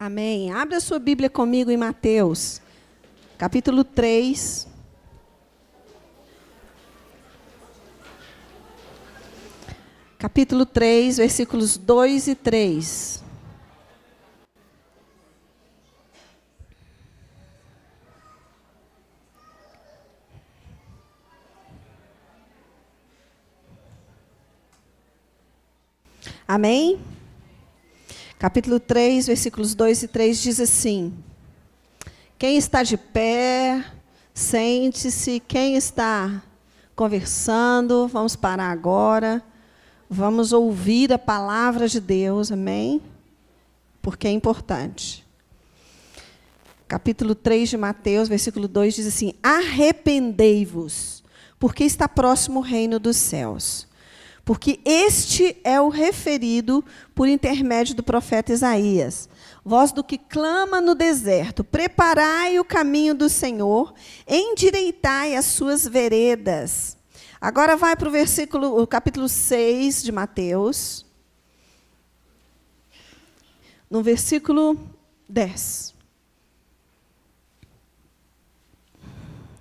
Amém. Abra a sua Bíblia comigo em Mateus, capítulo 3. Capítulo 3, versículos 2 e 3. Amém? Capítulo 3, versículos 2 e 3 diz assim: quem está de pé, sente-se. Quem está conversando, vamos parar agora. Vamos ouvir a palavra de Deus, amém? Porque é importante. Capítulo 3 de Mateus, versículo 2 diz assim: arrependei-vos, porque está próximo o reino dos céus. Porque este é o referido por intermédio do profeta Isaías. Voz do que clama no deserto: preparai o caminho do Senhor, endireitai as suas veredas. Agora vai para o capítulo 6 de Mateus, no versículo 10.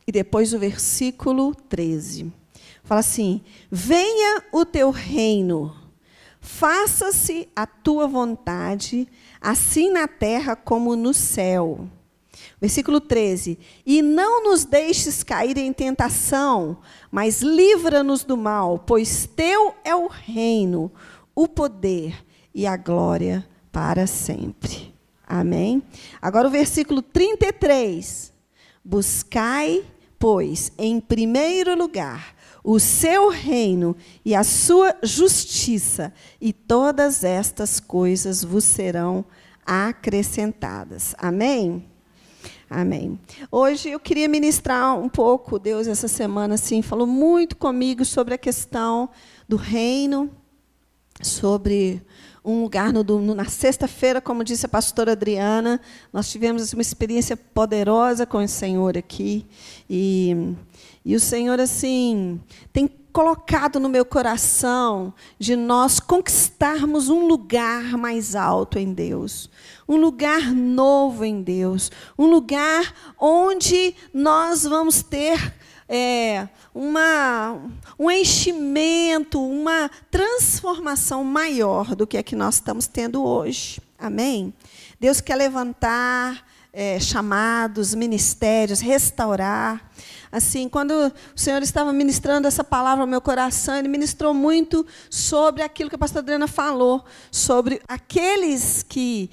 E depois o versículo 13. Fala assim: venha o teu reino, faça-se a tua vontade, assim na terra como no céu. Versículo 13. E não nos deixes cair em tentação, mas livra-nos do mal, pois teu é o reino, o poder e a glória para sempre. Amém? Agora o versículo 33. Buscai, pois, em primeiro lugar o seu reino e a sua justiça, e todas estas coisas vos serão acrescentadas. Amém? Amém. Hoje eu queria ministrar um pouco. Deus, essa semana, assim, falou muito comigo sobre a questão do reino, sobre um lugar na sexta-feira, como disse a pastora Adriana, nós tivemos uma experiência poderosa com o Senhor aqui. E o Senhor, assim, tem colocado no meu coração de nós conquistarmos um lugar mais alto em Deus, um lugar novo em Deus, um lugar onde nós vamos ter um enchimento, uma transformação maior do que a que nós estamos tendo hoje. Amém? Deus quer levantar chamados, ministérios, restaurar. Assim, quando o Senhor estava ministrando essa palavra ao meu coração, Ele ministrou muito sobre aquilo que a pastora Adriana falou, sobre aqueles que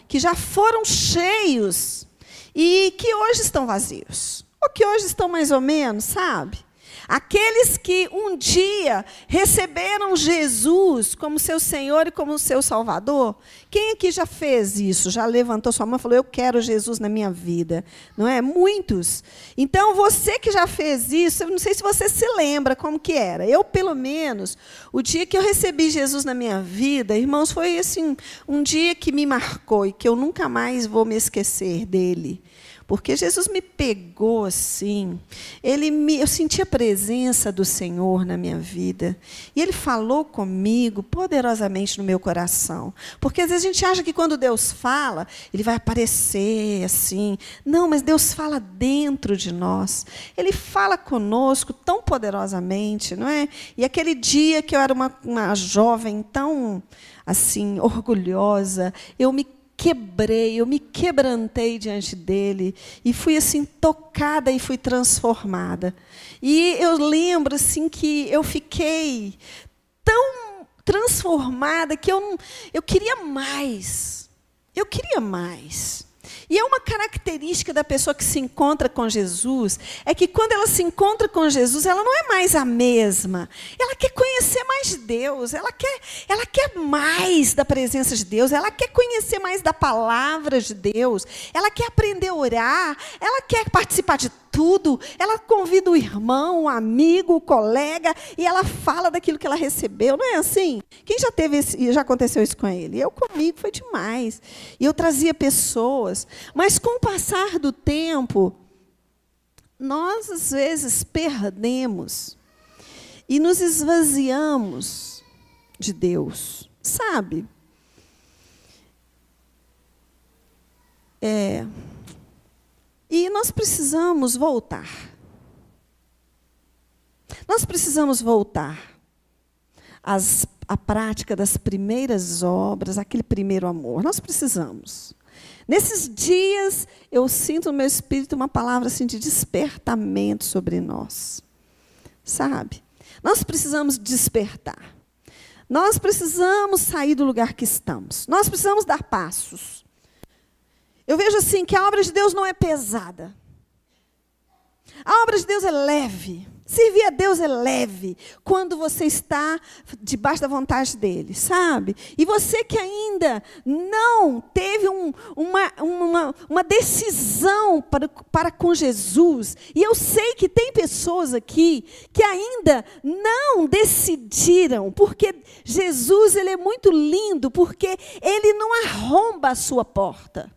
já foram cheios e que hoje estão vazios, ou que hoje estão mais ou menos, sabe? Aqueles que um dia receberam Jesus como seu Senhor e como seu Salvador. Quem aqui já fez isso? Já levantou sua mão e falou: eu quero Jesus na minha vida. Não é? Muitos. Então, você que já fez isso, eu não sei se você se lembra como que era. Eu, pelo menos, o dia que eu recebi Jesus na minha vida, irmãos, foi assim, um dia que me marcou e que eu nunca mais vou me esquecer dele. Porque Jesus me pegou assim, eu senti a presença do Senhor na minha vida. E Ele falou comigo poderosamente no meu coração. Porque às vezes a gente acha que quando Deus fala, Ele vai aparecer assim. Não, mas Deus fala dentro de nós. Ele fala conosco tão poderosamente, não é? E aquele dia que eu era uma jovem tão assim, orgulhosa, eu me quebrantei diante dele e fui assim tocada e fui transformada. E eu lembro assim que eu fiquei tão transformada que eu queria mais. Eu queria mais. E é uma característica da pessoa que se encontra com Jesus, é que quando ela se encontra com Jesus, ela não é mais a mesma. Ela quer conhecer mais de Deus, ela quer mais da presença de Deus, ela quer conhecer mais da palavra de Deus, ela quer aprender a orar, ela quer participar de tudo, ela convida o irmão, o amigo, o colega, e ela fala daquilo que ela recebeu, não é assim? Quem já já aconteceu isso com ele? Eu comigo, foi demais. E eu trazia pessoas, mas com o passar do tempo, nós às vezes perdemos e nos esvaziamos de Deus, sabe? E nós precisamos voltar. Nós precisamos voltar à prática das primeiras obras, aquele primeiro amor. Nós precisamos. Nesses dias, eu sinto no meu espírito uma palavra assim, de despertamento sobre nós. Sabe? Nós precisamos despertar. Nós precisamos sair do lugar que estamos. Nós precisamos dar passos. Eu vejo assim que a obra de Deus não é pesada. A obra de Deus é leve. Servir a Deus é leve quando você está debaixo da vontade dEle, sabe? E você que ainda não teve uma decisão para com Jesus, e eu sei que tem pessoas aqui que ainda não decidiram, porque Jesus ele é muito lindo, porque Ele não arromba a sua porta,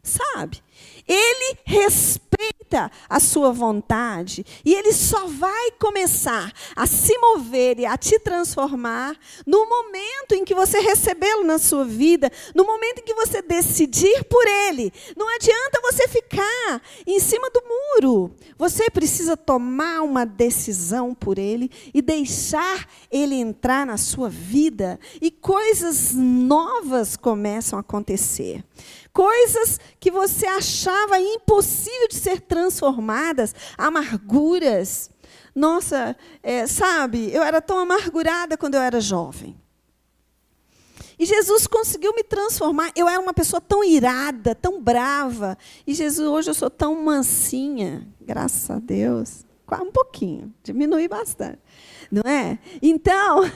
sabe? Ele respeita a sua vontade e Ele só vai começar a se mover e a te transformar no momento em que você recebê-lo na sua vida, no momento em que você decidir por Ele. Não adianta você ficar em cima do muro. Você precisa tomar uma decisão por Ele e deixar Ele entrar na sua vida e coisas novas começam a acontecer. Coisas que você achava impossível de ser transformadas, amarguras. Nossa, sabe, eu era tão amargurada quando eu era jovem. E Jesus conseguiu me transformar. Eu era uma pessoa tão irada, tão brava. E Jesus, hoje eu sou tão mansinha, graças a Deus. Um pouquinho, diminui bastante. Não é? Então,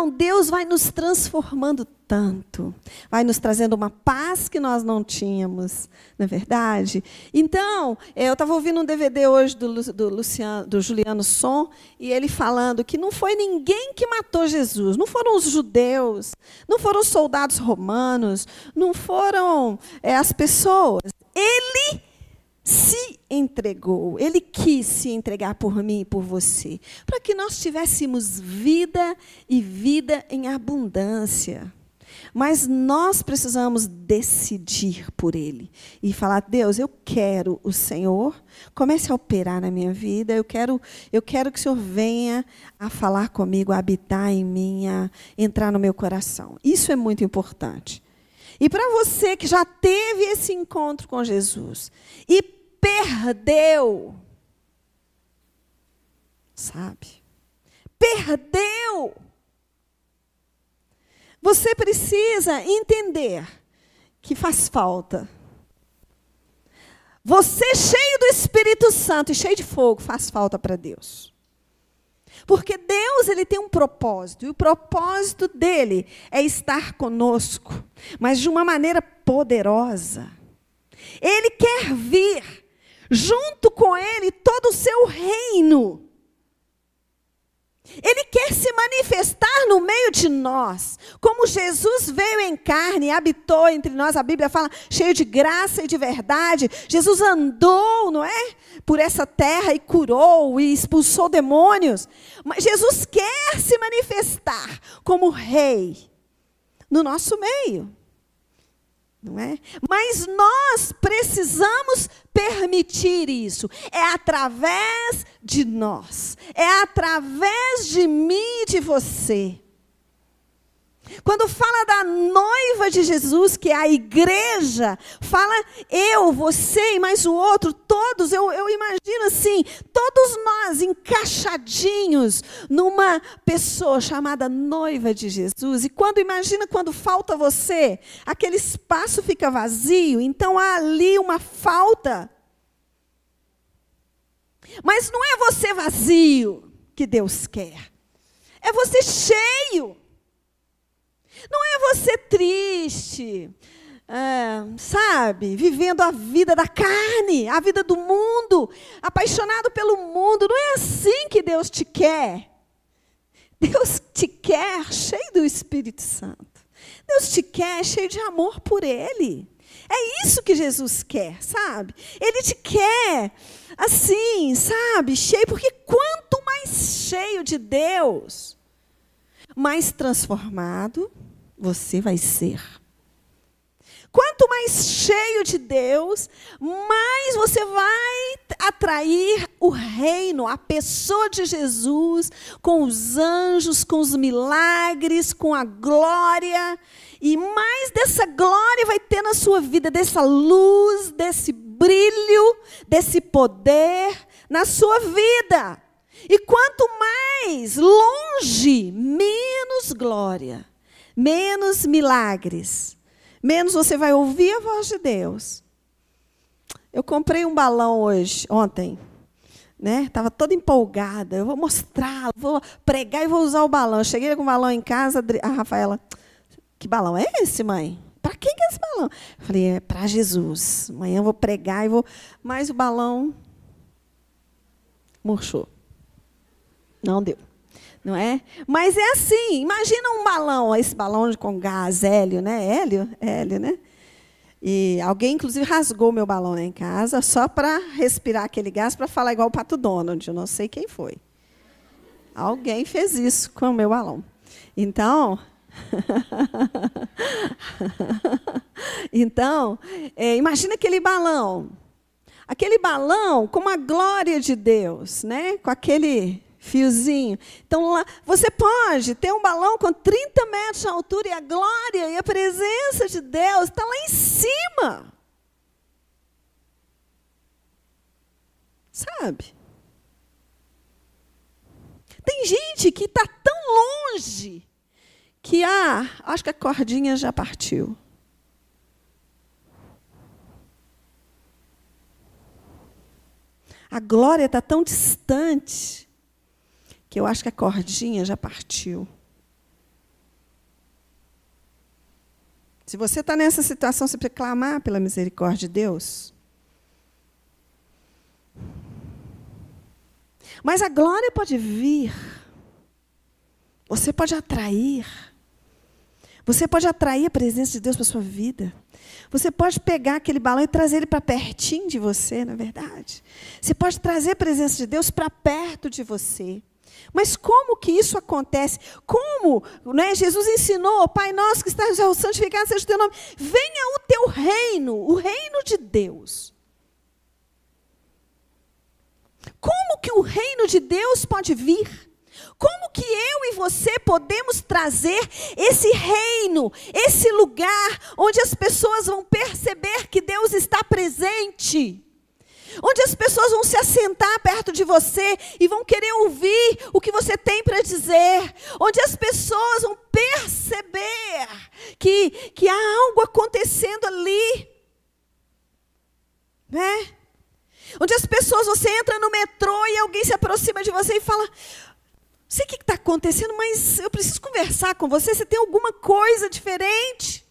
Deus vai nos transformando tanto. Vai nos trazendo uma paz que nós não tínhamos, não é verdade? Então, eu estava ouvindo um DVD hoje do Juliano Som, e ele falando que não foi ninguém que matou Jesus. Não foram os judeus, não foram os soldados romanos, não foram as pessoas. Ele se entregou, Ele quis se entregar por mim e por você, para que nós tivéssemos vida e vida em abundância. Mas nós precisamos decidir por Ele e falar: Deus, eu quero o Senhor, comece a operar na minha vida, eu quero que o Senhor venha a falar comigo, a habitar em mim, a entrar no meu coração. Isso é muito importante. E para você que já teve esse encontro com Jesus e perdeu, sabe? Perdeu. Você precisa entender que faz falta. Você cheio do Espírito Santo e cheio de fogo faz falta para Deus. Porque Deus ele tem um propósito, e o propósito dele é estar conosco, mas de uma maneira poderosa. Ele quer vir junto com Ele todo o seu reino. Ele quer se manifestar no meio de nós. Como Jesus veio em carne e habitou entre nós, a Bíblia fala, cheio de graça e de verdade. Jesus andou, não é? Por essa terra e curou e expulsou demônios. Mas Jesus quer se manifestar como rei no nosso meio. Não é? Mas nós precisamos permitir isso. É através de nós. É através de mim e de você. Quando fala da noiva de Jesus, que é a igreja, fala eu, você e mais o outro, todos, eu imagino assim, todos nós encaixadinhos numa pessoa chamada noiva de Jesus. E imagina quando falta você, aquele espaço fica vazio, então há ali uma falta. Mas não é você vazio que Deus quer, é você cheio. Não é você triste, sabe, vivendo a vida da carne, a vida do mundo, apaixonado pelo mundo. Não é assim que Deus te quer. Deus te quer cheio do Espírito Santo. Deus te quer cheio de amor por Ele. É isso que Jesus quer, sabe? Ele te quer assim, sabe, cheio, porque quanto mais cheio de Deus, mais transformado você vai ser. Quanto mais cheio de Deus, mais você vai atrair o reino, a pessoa de Jesus, com os anjos, com os milagres, com a glória. E mais dessa glória vai ter na sua vida, dessa luz, desse brilho, desse poder na sua vida. E quanto mais longe, menos glória, menos milagres. Menos você vai ouvir a voz de Deus. Eu comprei um balão ontem, né? Estava toda empolgada. Eu vou mostrar, vou pregar e vou usar o balão. Eu cheguei com o balão em casa, a Rafaela, que balão é esse, mãe? Para quem que é esse balão? Eu falei, é para Jesus. Amanhã eu vou pregar e vou... Mas o balão murchou. Não deu. Não é? Mas é assim, imagina um balão, esse balão com gás, hélio, né? Hélio, né? E alguém, inclusive, rasgou meu balão lá em casa só para respirar aquele gás, para falar igual o Pato Donald. Eu não sei quem foi. Alguém fez isso com o meu balão. Então, imagina aquele balão. Aquele balão com a glória de Deus, né? Com aquele fiozinho. Então, lá, você pode ter um balão com 30 metros de altura e a glória e a presença de Deus está lá em cima. Sabe? Tem gente que está tão longe que, acho que a cordinha já partiu. A glória está tão distante que eu acho que a cordinha já partiu. Se você está nessa situação, você precisa clamar pela misericórdia de Deus. Mas a glória pode vir. Você pode atrair. Você pode atrair a presença de Deus para a sua vida. Você pode pegar aquele balão e trazer ele para pertinho de você, não é verdade? Você pode trazer a presença de Deus para perto de você. Mas como que isso acontece? Como? Né? Jesus ensinou, Pai nosso que estás no céu, santificado seja o teu nome. Venha o teu reino, o reino de Deus. Como que o reino de Deus pode vir? Como que eu e você podemos trazer esse reino, esse lugar onde as pessoas vão perceber que Deus está presente? Onde as pessoas vão se assentar perto de você e vão querer ouvir o que você tem para dizer. Onde as pessoas vão perceber que há algo acontecendo ali. Né? Onde as pessoas, você entra no metrô e alguém se aproxima de você e fala, não sei o que está acontecendo, mas eu preciso conversar com você, você tem alguma coisa diferente?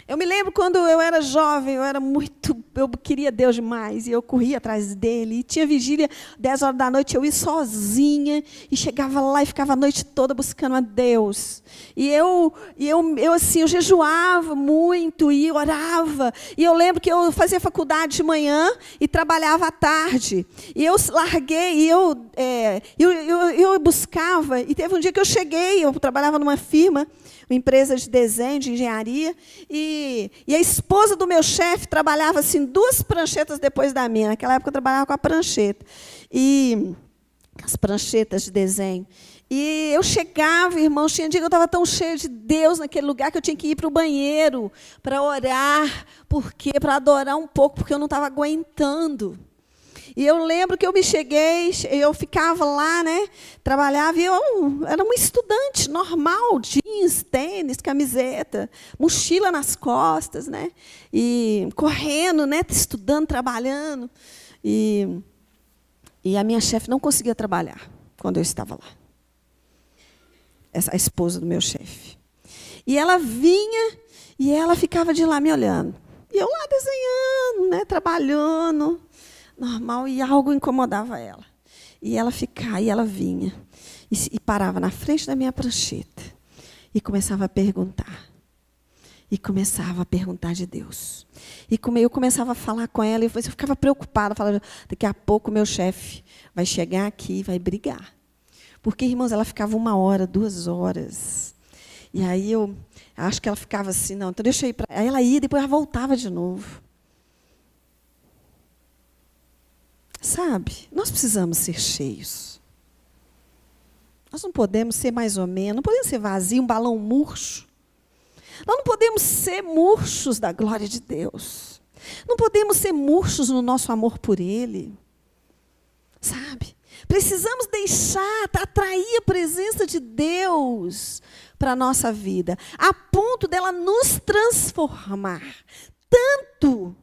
Eu me lembro quando eu era jovem, eu queria Deus demais, e eu corria atrás dele, e tinha vigília, 10 horas da noite, eu ia sozinha, e chegava lá e ficava a noite toda buscando a Deus. E eu jejuava muito, e orava, e eu lembro que eu fazia faculdade de manhã, e trabalhava à tarde, e eu larguei, e eu buscava, e teve um dia que eu cheguei, eu trabalhava numa firma, uma empresa de desenho, de engenharia, e a esposa do meu chefe trabalhava assim 2 pranchetas depois da minha. Naquela época eu trabalhava com a prancheta, e as pranchetas de desenho. E eu chegava, irmãos, tinha dia que eu estava tão cheia de Deus naquele lugar que eu tinha que ir para o banheiro para orar, para adorar um pouco, porque eu não estava aguentando. E eu lembro que eu ficava lá, né, trabalhava, e eu era uma estudante normal, jeans, tênis, camiseta, mochila nas costas, né, e correndo, né, estudando, trabalhando. E a minha chefe não conseguia trabalhar quando eu estava lá. A esposa do meu chefe. E ela vinha e ela ficava de lá me olhando. E eu lá desenhando, né, trabalhando, normal, e algo incomodava ela. E ela vinha e parava na frente da minha prancheta e começava a perguntar. E começava a perguntar de Deus. E eu começava a falar com ela, e eu ficava preocupada, falava, daqui a pouco meu chefe vai chegar aqui e vai brigar. Porque, irmãos, ela ficava 1 hora, 2 horas. E aí eu acho que ela ficava assim, não, então deixa eu ir para... Aí ela ia, depois ela voltava de novo. Sabe, nós precisamos ser cheios. Nós não podemos ser mais ou menos, não podemos ser vazio, um balão murcho. Nós não podemos ser murchos da glória de Deus. Não podemos ser murchos no nosso amor por Ele. Sabe? Precisamos deixar, atrair a presença de Deus para a nossa vida, a ponto dela nos transformar. Tanto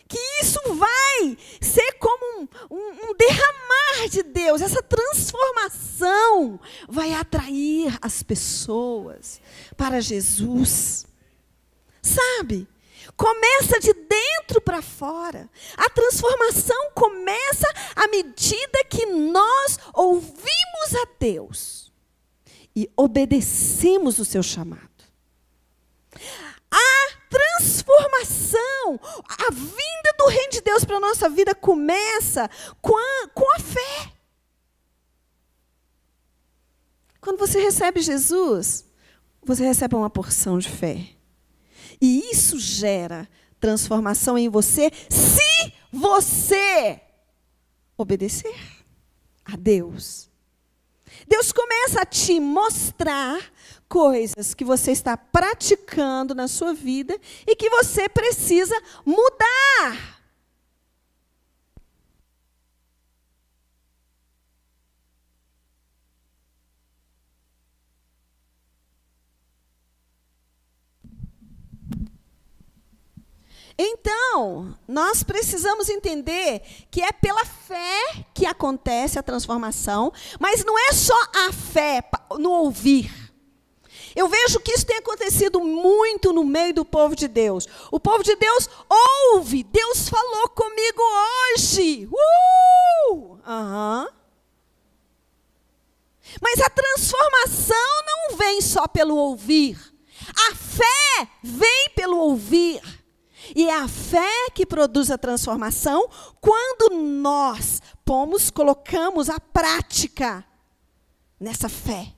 que isso vai ser como um derramar de Deus. Essa transformação vai atrair as pessoas para Jesus. Sabe? Começa de dentro para fora. A transformação começa à medida que nós ouvimos a Deus e obedecemos o seu chamado. A transformação, a vinda do reino de Deus para a nossa vida começa com a fé. Quando você recebe Jesus, você recebe uma porção de fé. E isso gera transformação em você, se você obedecer a Deus. Deus começa a te mostrar coisas que você está praticando na sua vida e que você precisa mudar. Então, nós precisamos entender que é pela fé que acontece a transformação, mas não é só a fé no ouvir. Eu vejo que isso tem acontecido muito no meio do povo de Deus. O povo de Deus ouve, Deus falou comigo hoje. Mas a transformação não vem só pelo ouvir. A fé vem pelo ouvir. E é a fé que produz a transformação quando nós colocamos a prática nessa fé.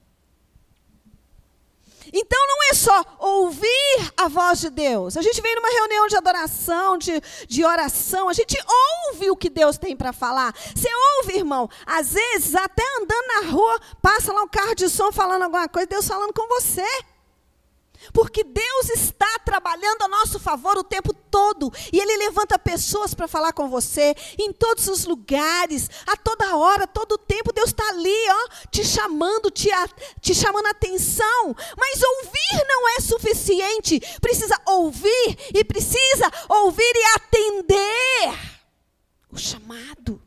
Então não é só ouvir a voz de Deus. A gente vem numa reunião de adoração, de oração, a gente ouve o que Deus tem para falar. Você ouve, irmão, às vezes até andando na rua, passa lá um carro de som falando alguma coisa, Deus falando com você. Porque Deus está trabalhando a nosso favor o tempo todo. E Ele levanta pessoas para falar com você. Em todos os lugares. A toda hora, todo o tempo. Deus está ali, te chamando, te chamando a atenção. Mas ouvir não é suficiente. Precisa ouvir. E precisa ouvir e atender o chamado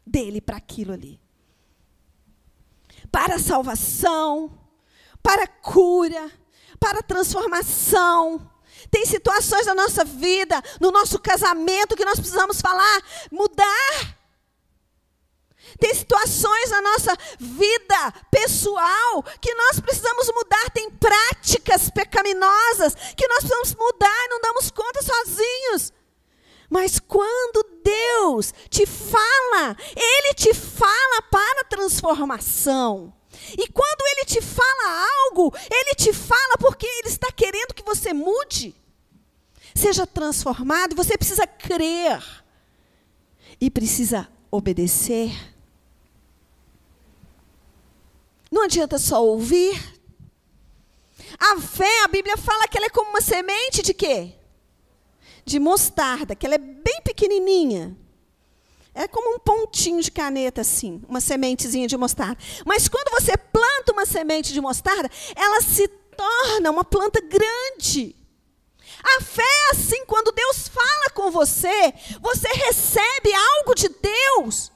dEle para aquilo ali. Para a salvação. Para a cura. Para a transformação. Tem situações na nossa vida, no nosso casamento, que nós precisamos falar, mudar. Tem situações na nossa vida pessoal que nós precisamos mudar. Tem práticas pecaminosas que nós precisamos mudar e não damos conta sozinhos. Mas quando Deus te fala, Ele te fala para a transformação. E quando Ele te fala algo, Ele te fala porque Ele está querendo que você mude. Seja transformado, e você precisa crer. E precisa obedecer. Não adianta só ouvir. A fé, a Bíblia fala que ela é como uma semente de quê? De mostarda, que ela é bem pequenininha. É como um pontinho de caneta, assim, uma sementezinha de mostarda. Mas quando você planta uma semente de mostarda, ela se torna uma planta grande. A fé é assim, quando Deus fala com você, você recebe algo de Deus,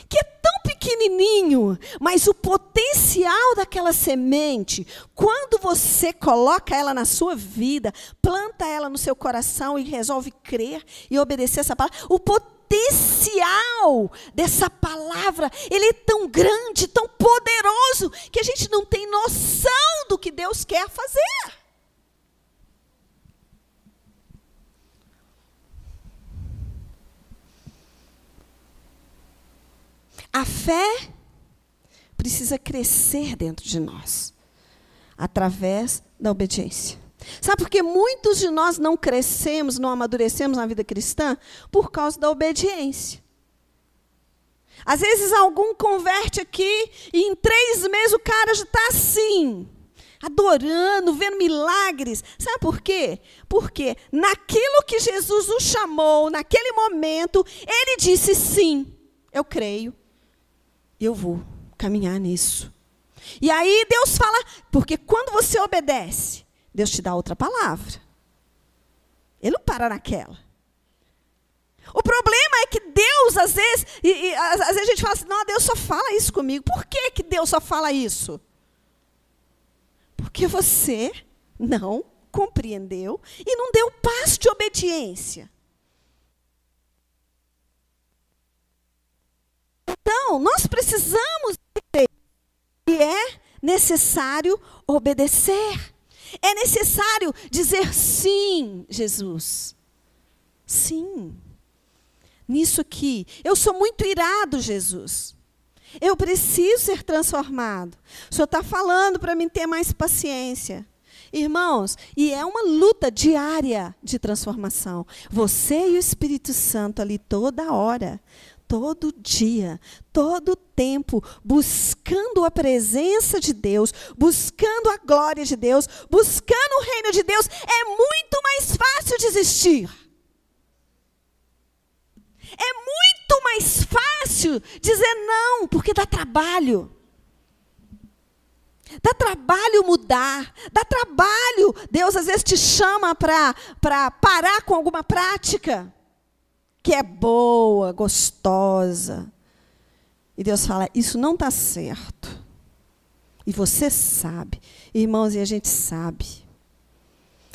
que é tão pequenininho, mas o potencial daquela semente, quando você coloca ela na sua vida, planta ela no seu coração e resolve crer e obedecer essa palavra, o potencial dessa palavra, ele é tão grande, tão poderoso, que a gente não tem noção do que Deus quer fazer. A fé precisa crescer dentro de nós. Através da obediência. Sabe por que muitos de nós não crescemos, não amadurecemos na vida cristã? Por causa da obediência. Às vezes algum converte aqui e em 3 meses o cara já está assim, adorando, vendo milagres. Sabe por quê? Porque naquilo que Jesus o chamou, naquele momento, ele disse sim, eu creio, eu vou caminhar nisso. E aí Deus fala, porque quando você obedece, Deus te dá outra palavra. Ele não para naquela. O problema é que Deus, às vezes, às vezes a gente fala assim, não, Deus só fala isso comigo. Por que Deus só fala isso? Porque você não compreendeu e não deu passo de obediência. Então, nós precisamos entender que é necessário obedecer. É necessário dizer sim, Jesus. Sim. Nisso aqui. Eu sou muito irado, Jesus. Eu preciso ser transformado. O Senhor está falando para mim ter mais paciência. Irmãos, e é uma luta diária de transformação. Você e o Espírito Santo ali toda hora, todo dia, todo tempo, buscando a presença de Deus, buscando a glória de Deus, buscando o reino de Deus, é muito mais fácil desistir. É muito mais fácil dizer não, porque dá trabalho. Dá trabalho mudar, dá trabalho. Deus às vezes te chama para parar com alguma prática que é boa, gostosa. E Deus fala, isso não está certo. E você sabe, irmãos, e a gente sabe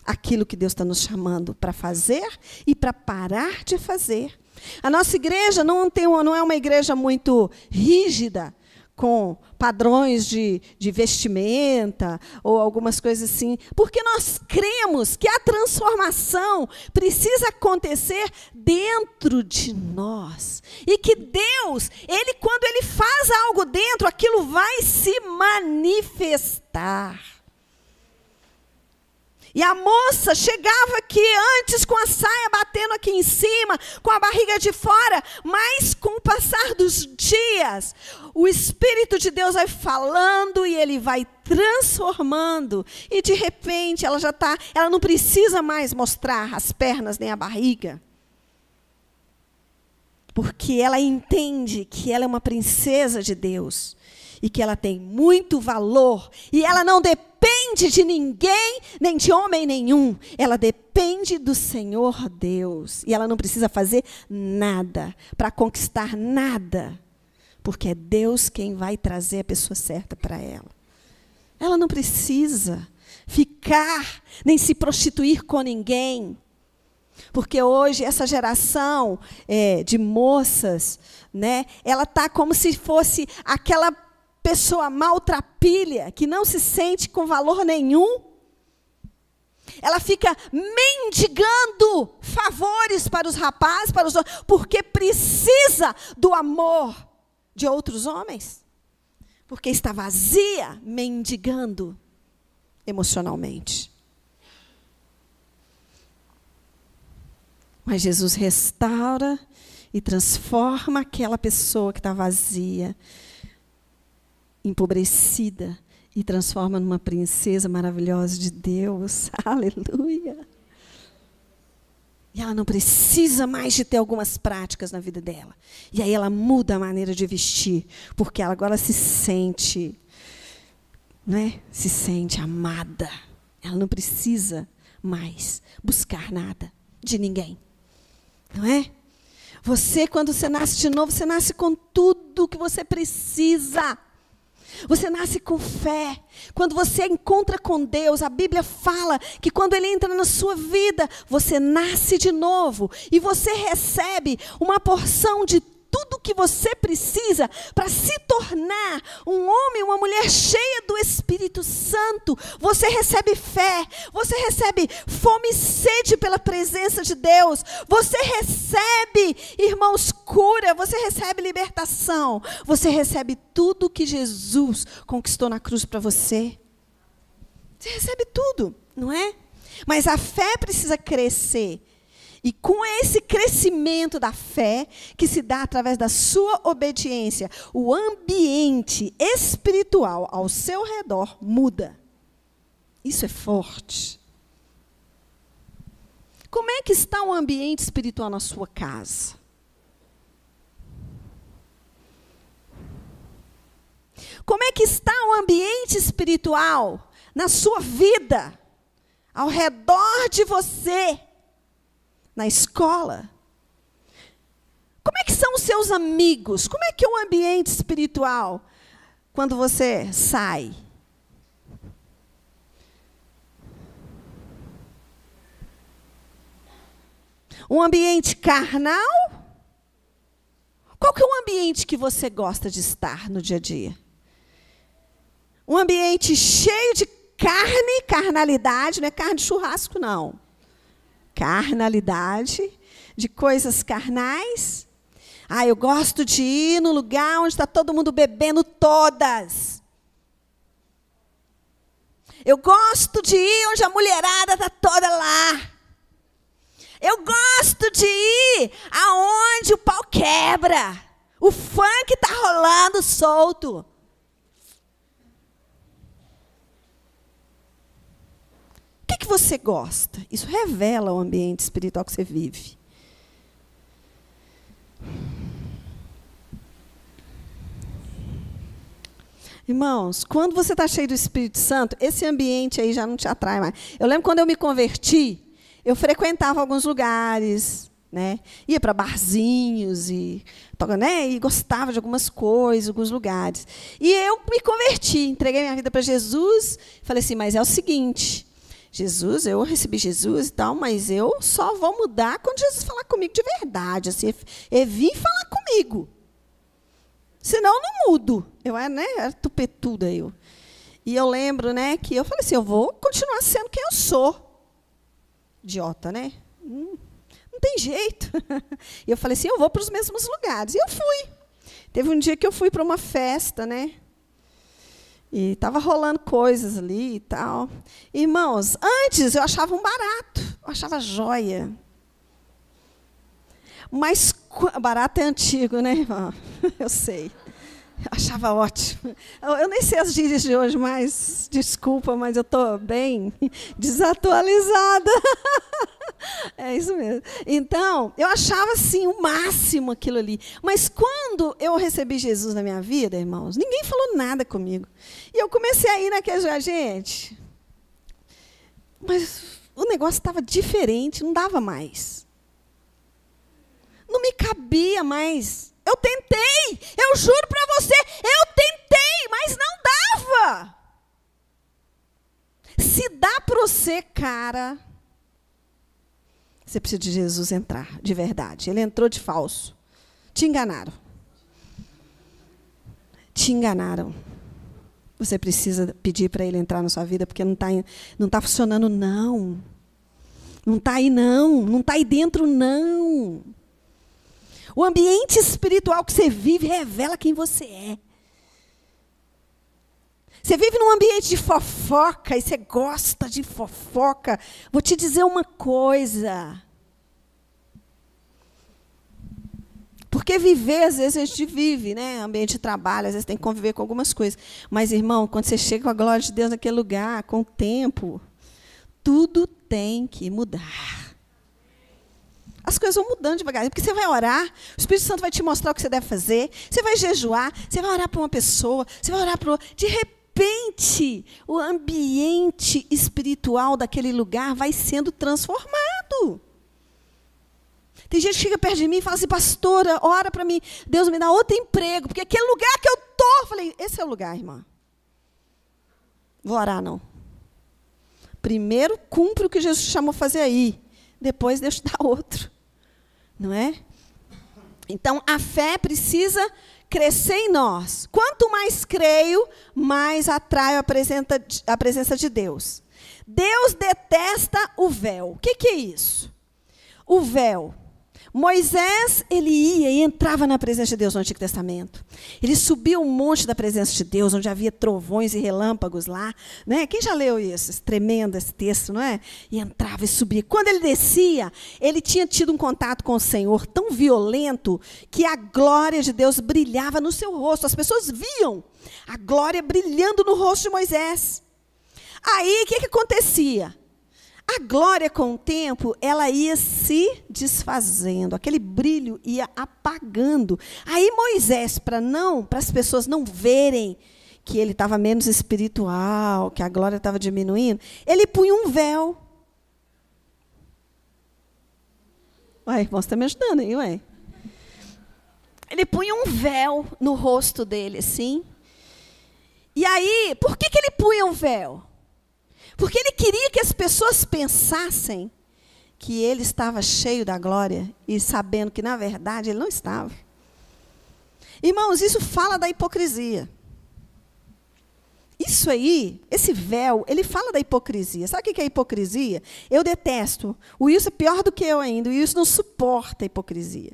aquilo que Deus está nos chamando para fazer e para parar de fazer. A nossa igreja não é uma igreja muito rígida, com padrões de vestimenta ou algumas coisas assim, porque nós cremos que a transformação precisa acontecer dentro de nós. E que Deus, quando Ele faz algo dentro, aquilo vai se manifestar. E a moça chegava aqui antes com a saia batendo aqui em cima, com a barriga de fora, mas com o passar dos dias, o Espírito de Deus vai falando e Ele vai transformando. E de repente ela não precisa mais mostrar as pernas nem a barriga. Porque ela entende que ela é uma princesa de Deus. E que ela tem muito valor. E ela não depende de ninguém, nem de homem nenhum. Ela depende do Senhor Deus. E ela não precisa fazer nada para conquistar nada. Porque é Deus quem vai trazer a pessoa certa para ela. Ela não precisa ficar, nem se prostituir com ninguém. Porque hoje essa geração de moças, né, ela está como se fosse aquela pessoa maltrapilha, que não se sente com valor nenhum. Ela fica mendigando favores para os rapazes, para os homens, porque precisa do amor de outros homens. Porque está vazia, mendigando emocionalmente. Mas Jesus restaura e transforma aquela pessoa que está vazia, empobrecida, e transforma numa princesa maravilhosa de Deus. Aleluia! E ela não precisa mais de ter algumas práticas na vida dela. E aí ela muda a maneira de vestir, porque ela agora se sente, né? Se sente amada. Ela não precisa mais buscar nada de ninguém. Não é? Você, quando você nasce de novo, você nasce com tudo que você precisa. Você nasce com fé. Quando você encontra com Deus, a Bíblia fala que quando Ele entra na sua vida, você nasce de novo. E você recebe uma porção de tudo que você precisa para se tornar um homem, uma mulher cheia do Espírito Santo. Você recebe fé, você recebe fome e sede pela presença de Deus. Você recebe, irmãos, cura, você recebe libertação. Você recebe tudo que Jesus conquistou na cruz para você. Você recebe tudo, não é? Mas a fé precisa crescer. E com esse crescimento da fé, que se dá através da sua obediência, o ambiente espiritual ao seu redor muda. Isso é forte. Como é que está o ambiente espiritual na sua casa? Como é que está o ambiente espiritual na sua vida, ao redor de você, na escola? Como é que são os seus amigos? Como é que é o ambiente espiritual quando você sai? Um ambiente carnal? Qual que é o ambiente que você gosta de estar no dia a dia? Um ambiente cheio de carne, carnalidade, não é carne de churrasco, não. Carnalidade, de coisas carnais. Ah, eu gosto de ir no lugar onde está todo mundo bebendo todas. Eu gosto de ir onde a mulherada está toda lá. Eu gosto de ir aonde o pau quebra. O funk está rolando solto. O que você gosta? Isso revela o ambiente espiritual que você vive. Irmãos, quando você está cheio do Espírito Santo, esse ambiente aí já não te atrai mais. Eu lembro quando eu me converti, eu frequentava alguns lugares, né? Ia para barzinhos e gostava de algumas coisas, alguns lugares. E eu me converti, entreguei minha vida para Jesus, falei assim, mas é o seguinte, Jesus, eu recebi Jesus e tal, mas eu só vou mudar quando Jesus falar comigo de verdade, assim, ele vir falar comigo. Senão eu não mudo. Eu era tupetuda eu. E eu lembro, né, que eu falei assim, eu vou continuar sendo quem eu sou. Idiota, né? Não tem jeito. E eu falei assim, eu vou para os mesmos lugares. E eu fui. Teve um dia que eu fui para uma festa, né? E estava rolando coisas ali e tal. Irmãos, antes eu achava um barato. Eu achava joia. Mas barato é antigo, né, irmão? Eu sei. Eu achava ótimo. Eu nem sei as gírias de hoje, mas desculpa, mas eu estou bem desatualizada. É isso mesmo. Então, eu achava assim o máximo aquilo ali. Mas quando eu recebi Jesus na minha vida, irmãos, ninguém falou nada comigo. E eu comecei a ir naquele gente. Mas o negócio estava diferente, não dava mais. Não me cabia mais. Eu tentei, eu juro para você, eu tentei, mas não dava. Se dá para você, cara, você precisa de Jesus entrar, de verdade. Ele entrou de falso. Te enganaram. Te enganaram. Você precisa pedir para ele entrar na sua vida, porque não tá funcionando, não. Não está aí, não. Não está aí dentro, não. O ambiente espiritual que você vive revela quem você é. Você vive num ambiente de fofoca e você gosta de fofoca. Vou te dizer uma coisa. Porque viver, às vezes a gente vive, né? Ambiente de trabalho, às vezes tem que conviver com algumas coisas. Mas, irmão, quando você chega com a glória de Deus naquele lugar, com o tempo, tudo tem que mudar. As coisas vão mudando devagarinho, porque você vai orar, o Espírito Santo vai te mostrar o que você deve fazer, você vai jejuar, você vai orar para uma pessoa, você vai orar para outra. De repente, o ambiente espiritual daquele lugar vai sendo transformado. Tem gente que chega perto de mim e fala assim, pastora, ora para mim, Deus me dá outro emprego, porque aquele lugar que eu estou, eu falei, esse é o lugar, irmã. Vou orar, não. Primeiro, cumpre o que Jesus te chamou a fazer aí. Depois, Deus te dá outro. Não é? Então, a fé precisa crescer em nós. Quanto mais creio, mais atraio a presença de Deus. Deus detesta o véu. O que é isso? O véu. Moisés, ele ia e entrava na presença de Deus no Antigo Testamento. Ele subia um monte da presença de Deus, onde havia trovões e relâmpagos lá. Né? Quem já leu isso? Tremendo esse texto, não é? E entrava e subia. Quando ele descia, ele tinha tido um contato com o Senhor tão violento que a glória de Deus brilhava no seu rosto. As pessoas viam a glória brilhando no rosto de Moisés. Aí, o que acontecia? A glória, com o tempo, ela ia se desfazendo, aquele brilho ia apagando. Aí Moisés, para as pessoas não verem que ele estava menos espiritual, que a glória estava diminuindo, ele punha um véu. Ué, irmão, você está me ajudando aí, ué? Ele punha um véu no rosto dele, assim. E aí, por que ele punha um véu? Porque ele queria que as pessoas pensassem que ele estava cheio da glória e sabendo que, na verdade, ele não estava. Irmãos, isso fala da hipocrisia. Isso aí, esse véu, ele fala da hipocrisia. Sabe o que é hipocrisia? Eu detesto. O Wilson é pior do que eu ainda. O Wilson não suporta a hipocrisia.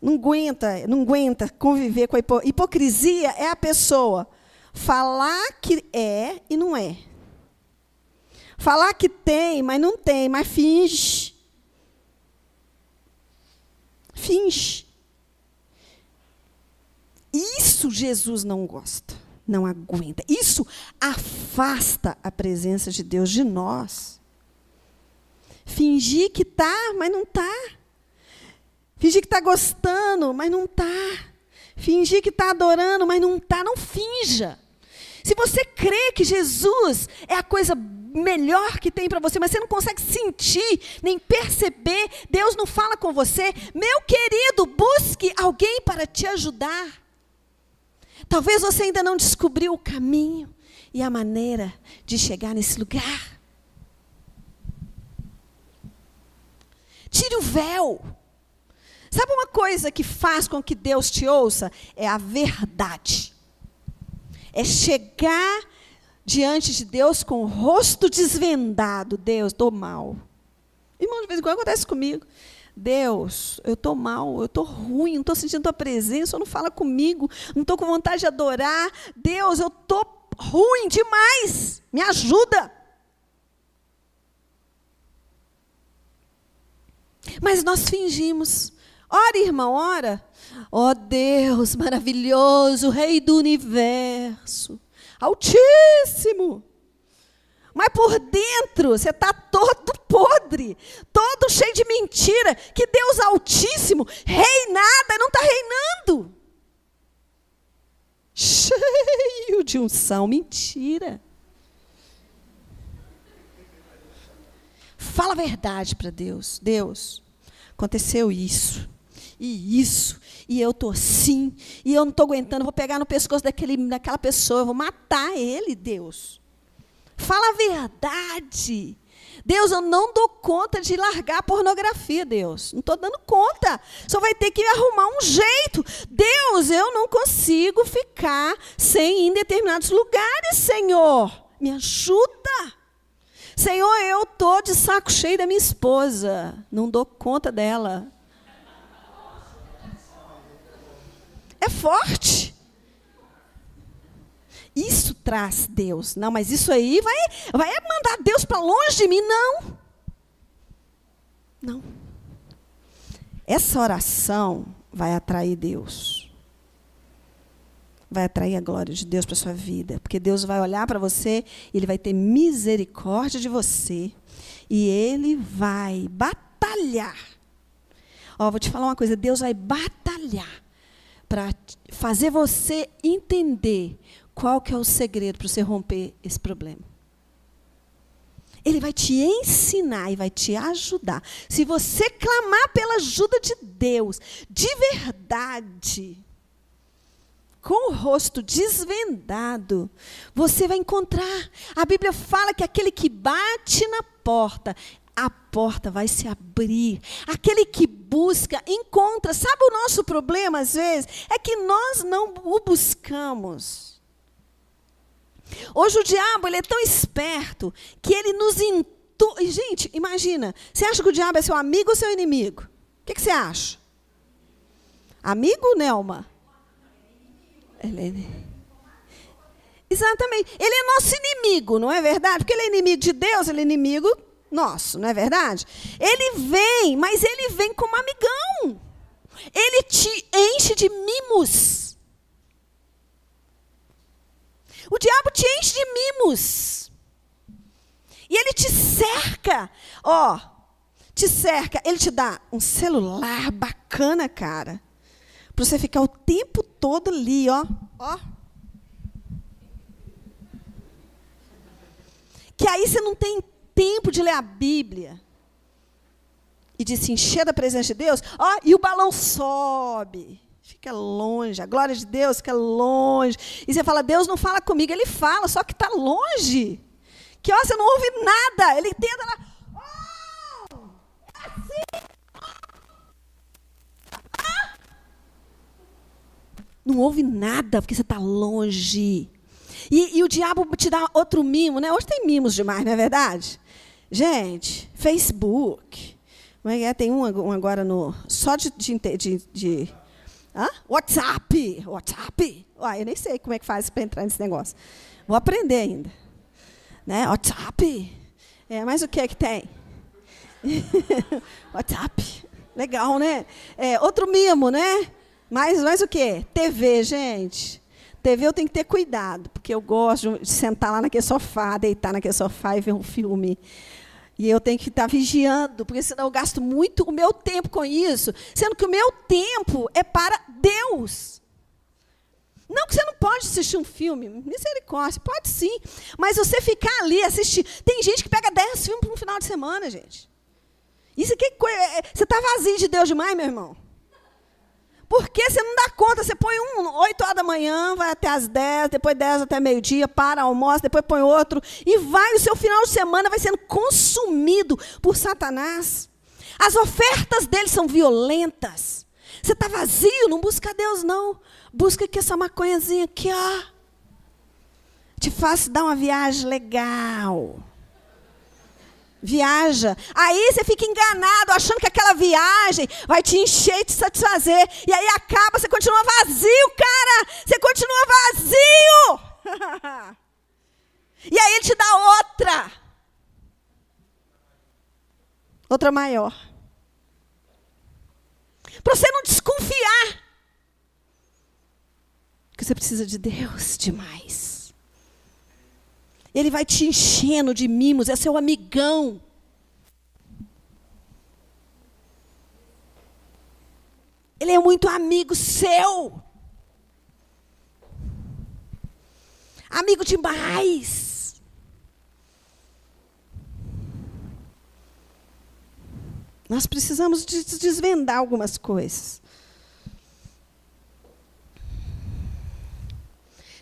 Não aguenta conviver com a hipocrisia. Hipocrisia é a pessoa falar que é e não é. Falar que tem, mas não tem, mas finge. Finge. Isso Jesus não gosta, não aguenta. Isso afasta a presença de Deus de nós. Fingir que está, mas não está. Fingir que está gostando, mas não está. Fingir que está adorando, mas não está. Não finja. Se você crê que Jesus é a coisa melhor que tem para você, mas você não consegue sentir, nem perceber, Deus não fala com você, meu querido, busque alguém para te ajudar. Talvez você ainda não descobriu o caminho e a maneira de chegar nesse lugar. Tire o véu. Sabe uma coisa que faz com que Deus te ouça? É a verdade. É chegar diante de Deus com o rosto desvendado. Deus, estou mal. Irmão, de vez em quando acontece comigo. Deus, eu estou mal, eu estou ruim, não estou sentindo tua presença, não fala comigo, não estou com vontade de adorar. Deus, eu estou ruim demais, me ajuda. Mas nós fingimos. Ora, irmão, ora. Ó Deus maravilhoso, Rei do Universo, Altíssimo. Mas por dentro você está todo podre, todo cheio de mentira. Que Deus Altíssimo, Rei nada, não está reinando. Cheio de unção, mentira. Fala a verdade para Deus. Deus, aconteceu isso, e eu estou assim, e eu não estou aguentando, vou pegar no pescoço daquela pessoa, eu vou matar ele, Deus. Fala a verdade. Deus, eu não dou conta de largar a pornografia, Deus. Não estou dando conta. Só vai ter que arrumar um jeito. Deus, eu não consigo ficar sem ir em determinados lugares, Senhor. Me ajuda. Senhor, eu estou de saco cheio da minha esposa. Não dou conta dela. É forte. Isso traz Deus. Não, mas isso aí vai mandar Deus para longe de mim? Não. Não. Essa oração vai atrair Deus. Vai atrair a glória de Deus para a sua vida. Porque Deus vai olhar para você, e Ele vai ter misericórdia de você. E Ele vai batalhar. Ó, vou te falar uma coisa. Deus vai batalhar para fazer você entender qual que é o segredo para você romper esse problema. Ele vai te ensinar e vai te ajudar. Se você clamar pela ajuda de Deus, de verdade, com o rosto desvendado, você vai encontrar. A Bíblia fala que aquele que bate na porta, a porta vai se abrir. Aquele que busca, encontra. Sabe o nosso problema, às vezes? É que nós não o buscamos. Hoje o diabo, ele é tão esperto que ele nos Gente, imagina, você acha que o diabo é seu amigo ou seu inimigo? que você acha? Amigo, Nelma? Exatamente. Ele é nosso inimigo, não é verdade? Porque ele é inimigo de Deus, ele é inimigo nosso, não é verdade? Ele vem, mas ele vem como amigão. Ele te enche de mimos. O diabo te enche de mimos. E ele te cerca. Ó, te cerca. Ele te dá um celular bacana, cara. Para você ficar o tempo todo ali, ó. Ó. Que aí você não tem tempo de ler a Bíblia. E de se encher da presença de Deus. Ó, e o balão sobe. Fica longe. A glória de Deus fica longe. E você fala, Deus não fala comigo. Ele fala, só que está longe. Que ó, você não ouve nada. Ele tenta lá. Oh, é assim. Ah. Não ouve nada, porque você está longe. E o diabo te dá outro mimo, né? Hoje tem mimos demais, não é verdade? Gente, Facebook. Tem um agora no. Só de WhatsApp. WhatsApp. Eu nem sei como é que faz para entrar nesse negócio. Vou aprender ainda. Né? WhatsApp. Mas o que é que tem? WhatsApp. Legal, né? Outro mimo, né? Mas o quê? TV, gente. TV eu tenho que ter cuidado, porque eu gosto de sentar lá naquele sofá, deitar naquele sofá e ver um filme. E eu tenho que estar vigiando, porque senão eu gasto muito o meu tempo com isso, sendo que o meu tempo é para Deus. Não que você não pode assistir um filme, misericórdia, pode sim. Mas você ficar ali, assistir... Tem gente que pega 10 filmes para um final de semana, gente. Isso aqui, você está vazio de Deus demais, meu irmão. Porque você não dá conta, você põe 8 horas da manhã, vai até as 10, depois 10 até meio-dia, para, almoça, depois põe outro, e vai, o seu final de semana vai sendo consumido por Satanás. As ofertas dele são violentas. Você está vazio, não busca Deus, não. Busca aqui essa maconhazinha aqui, ó. Te faz dar uma viagem legal. Viaja. Aí você fica enganado, achando que aquela viagem vai te encher e te satisfazer. E aí acaba, você continua vazio, cara. Você continua vazio. E aí ele te dá outra. Outra maior. Para você não desconfiar. Que você precisa de Deus demais. Ele vai te enchendo de mimos, é seu amigão. Ele é muito amigo seu. Amigo demais. Nós precisamos desvendar algumas coisas.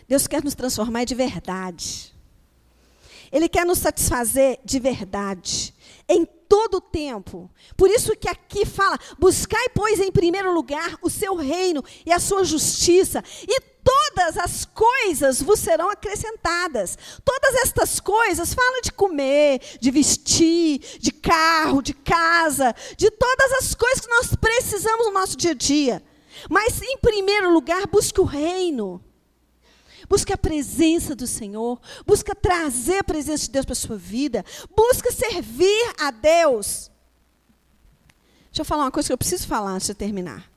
Deus quer nos transformar de verdade. Ele quer nos satisfazer de verdade, em todo o tempo. Por isso que aqui fala, buscai, pois, em primeiro lugar o seu reino e a sua justiça, e todas as coisas vos serão acrescentadas. Todas estas coisas falam de comer, de vestir, de carro, de casa, de todas as coisas que nós precisamos no nosso dia a dia. Mas, em primeiro lugar, busque o reino. Busca a presença do Senhor. Busca trazer a presença de Deus para a sua vida. Busca servir a Deus. Deixa eu falar uma coisa que eu preciso falar antes de terminar.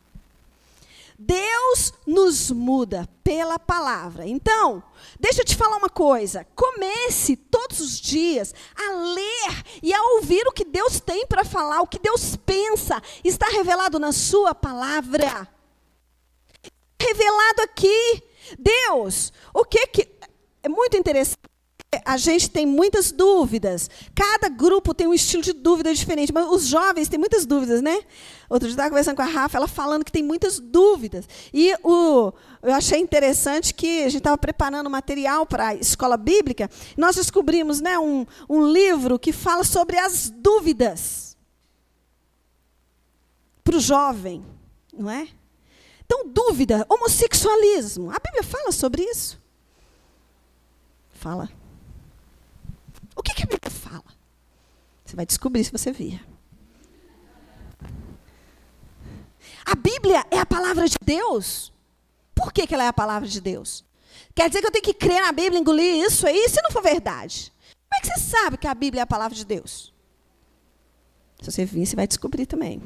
Deus nos muda pela palavra. Então, deixa eu te falar uma coisa. Comece todos os dias a ler e a ouvir o que Deus tem para falar, o que Deus pensa. Está revelado na sua palavra. Revelado aqui. Deus, o que é muito interessante, a gente tem muitas dúvidas, cada grupo tem um estilo de dúvida diferente, mas os jovens têm muitas dúvidas, né? Outro dia eu estava conversando com a Rafa, ela falando que tem muitas dúvidas, e eu achei interessante que a gente estava preparando material para a escola bíblica, e nós descobrimos, né, um livro que fala sobre as dúvidas para o jovem, não é? Então, dúvida, homossexualismo. A Bíblia fala sobre isso? Fala. O que a Bíblia fala? Você vai descobrir se você vir. Bíblia é a palavra de Deus. Por que ela é a palavra de Deus? Quer dizer que eu tenho que crer na Bíblia, engolir isso aí, se não for verdade? Como é que você sabe que a Bíblia é a palavra de Deus? Se você vir, você vai descobrir também.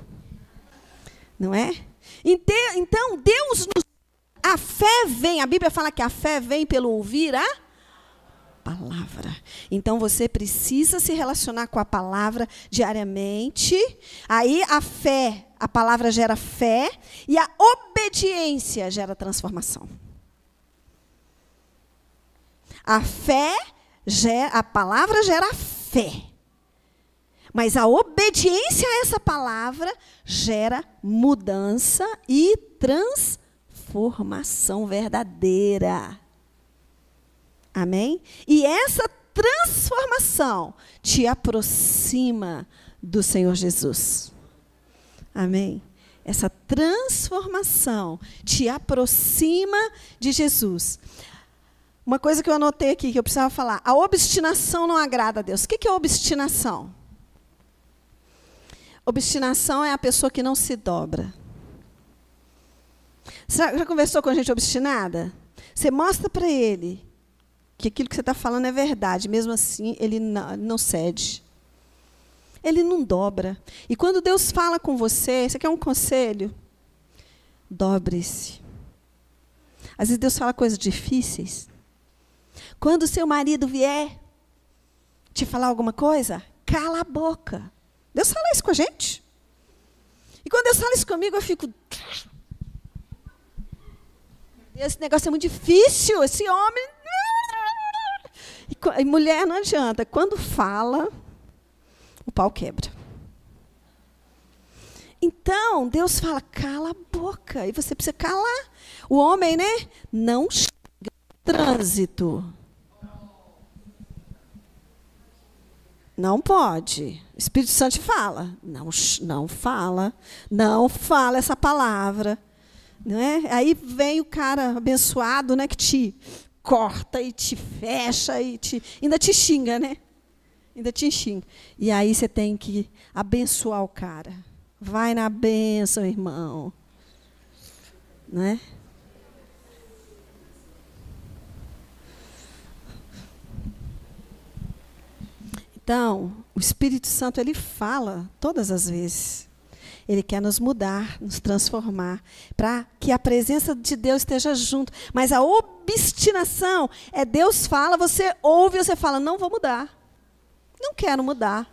Não é? Então, a fé vem, a Bíblia fala que a fé vem pelo ouvir a palavra. Então, você precisa se relacionar com a palavra diariamente. Aí, a palavra gera fé, e a obediência gera transformação. A palavra gera fé. Mas a obediência a essa palavra gera mudança e transformação verdadeira. Amém? E essa transformação te aproxima do Senhor Jesus. Amém? Essa transformação te aproxima de Jesus. Uma coisa que eu anotei aqui, que eu precisava falar. A obstinação não agrada a Deus. O que é obstinação? Obstinação é a pessoa que não se dobra. Você já conversou com gente obstinada? Você mostra para ele que aquilo que você está falando é verdade. Mesmo assim, ele não cede. Ele não dobra. E quando Deus fala com você, você quer um conselho? Dobre-se. Às vezes Deus fala coisas difíceis. Quando o seu marido vier te falar alguma coisa, cala a boca. Deus fala isso com a gente. E quando Deus fala isso comigo, eu fico... Esse negócio é muito difícil, esse homem... E mulher não adianta. Quando fala, o pau quebra. Então, Deus fala, cala a boca. E você precisa calar. O homem, né? Não chega no trânsito. Não pode. O Espírito Santo fala. Não fala. Não fala essa palavra. Não é? Aí vem o cara abençoado, né, que te corta e te fecha e ainda te xinga, né? Ainda te xinga. E aí você tem que abençoar o cara. Vai na bênção, irmão. Não é? Então, o Espírito Santo, ele fala todas as vezes. Ele quer nos mudar, nos transformar, para que a presença de Deus esteja junto. Mas a obstinação é Deus fala, você ouve, você fala, não vou mudar. Não quero mudar.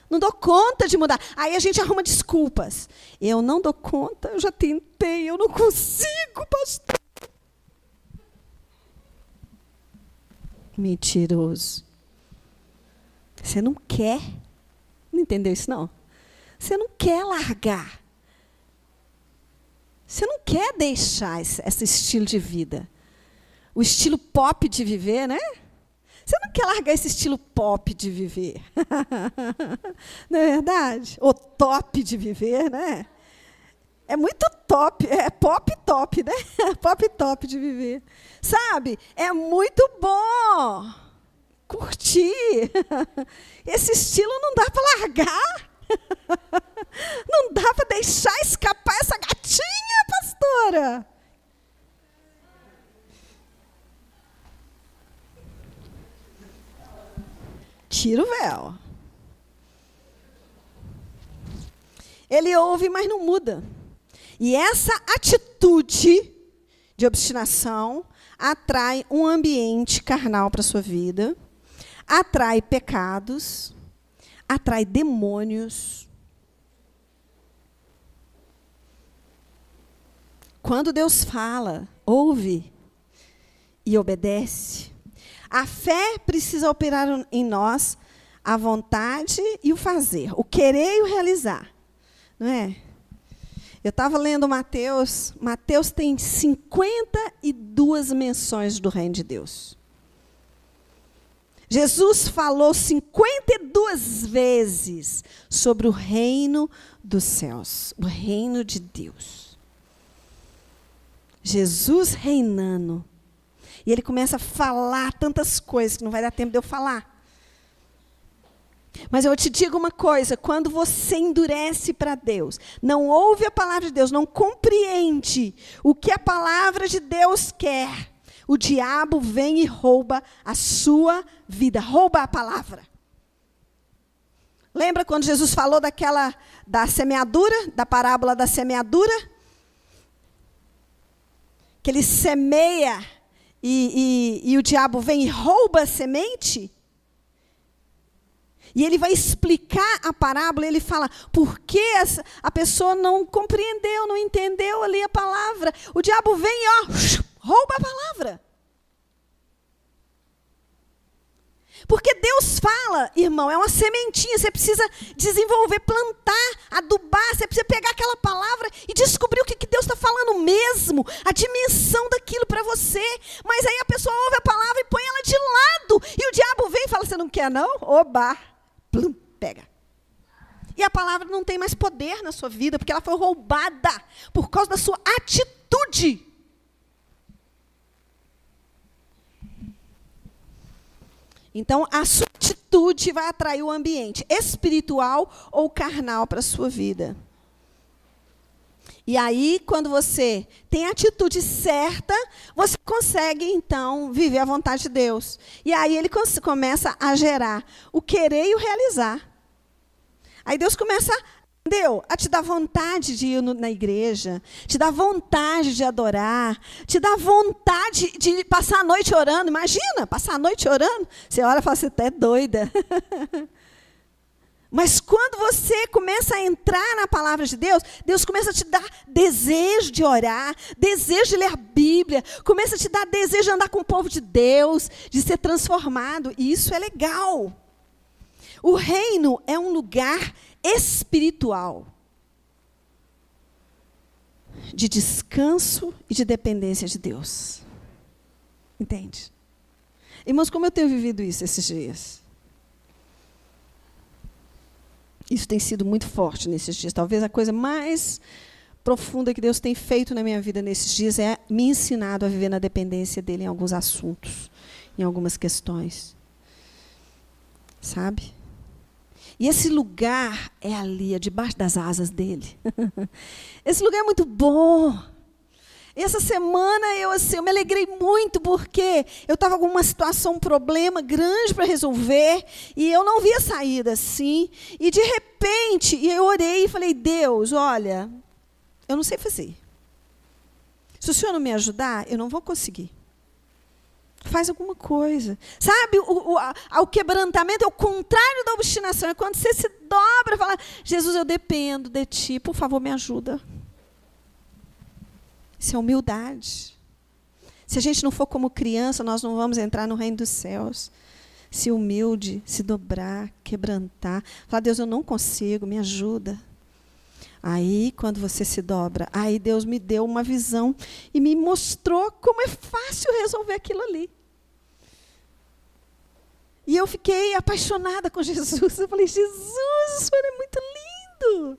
Não dou conta de mudar. Aí a gente arruma desculpas. Eu não dou conta, eu já tentei, eu não consigo, pastor. Mentiroso. Você não quer. Não entendeu isso, não? Você não quer largar. Você não quer deixar esse estilo de vida. O estilo pop de viver, né? Você não quer largar esse estilo pop de viver. Não é verdade? O top de viver, né? É muito top, é pop top, né? Pop top de viver. Sabe? É muito bom curtir. Esse estilo não dá para largar. Não dá para deixar escapar essa gatinha, pastora. Tira o véu. Ele ouve, mas não muda. E essa atitude de obstinação atrai um ambiente carnal para a sua vida, atrai pecados, atrai demônios. Quando Deus fala, ouve e obedece, a fé precisa operar em nós a vontade e o fazer, o querer e o realizar. Não é? Eu estava lendo Mateus. Mateus tem 52 menções do reino de Deus. Jesus falou 52 vezes sobre o reino dos céus, o reino de Deus. Jesus reinando. E ele começa a falar tantas coisas que não vai dar tempo de eu falar. Mas eu te digo uma coisa, quando você endurece para Deus, não ouve a palavra de Deus, não compreende o que a palavra de Deus quer, o diabo vem e rouba a sua vida, rouba a palavra. Lembra quando Jesus falou da semeadura, da parábola da semeadura? Que ele semeia e o diabo vem e rouba a semente? E ele vai explicar a parábola, ele fala, por que a pessoa não compreendeu, não entendeu ali a palavra? O diabo vem e rouba a palavra. Porque Deus fala, irmão, é uma sementinha, você precisa desenvolver, plantar, adubar, você precisa pegar aquela palavra e descobrir o que Deus está falando mesmo, a dimensão daquilo para você. Mas aí a pessoa ouve a palavra e põe ela de lado, e o diabo vem e fala, você não quer não? Oba! Plum, pega. E a palavra não tem mais poder na sua vida, porque ela foi roubada por causa da sua atitude. Então, a sua atitude vai atrair o ambiente espiritual ou carnal para a sua vida. E aí, quando você tem a atitude certa, você consegue, então, viver a vontade de Deus. E aí ele começa a gerar o querer e o realizar. Aí Deus começa, entendeu? A te dar vontade de ir na igreja, te dá vontade de adorar, te dá vontade de passar a noite orando. Imagina, passar a noite orando. Você olha e fala, você até é doida. Mas quando você começa a entrar na palavra de Deus, Deus começa a te dar desejo de orar, desejo de ler a Bíblia, começa a te dar desejo de andar com o povo de Deus, de ser transformado. E isso é legal. O reino é um lugar espiritual, de descanso e de dependência de Deus. Entende? Irmãos, como eu tenho vivido isso esses dias? Isso tem sido muito forte nesses dias. Talvez a coisa mais profunda que Deus tem feito na minha vida nesses dias é me ensinado a viver na dependência dEle em alguns assuntos, em algumas questões. Sabe? E esse lugar é ali, é debaixo das asas dEle. Esse lugar é muito bom. E essa semana eu me alegrei muito porque eu estava com uma situação, um problema grande para resolver e eu não via saída assim. E de repente, eu orei e falei, Deus, olha, eu não sei fazer. Se o Senhor não me ajudar, eu não vou conseguir. Faz alguma coisa. Sabe, o quebrantamento é o contrário da obstinação. É quando você se dobra e fala, Jesus, eu dependo de Ti, por favor, me ajuda. Isso é humildade. Se a gente não for como criança, nós não vamos entrar no reino dos céus. Se humilde, se dobrar, quebrantar. Falar, Deus, eu não consigo, me ajuda. Aí, quando você se dobra, aí Deus me deu uma visão e me mostrou como é fácil resolver aquilo ali. E eu fiquei apaixonada com Jesus. Eu falei, Jesus, o Senhor é muito lindo.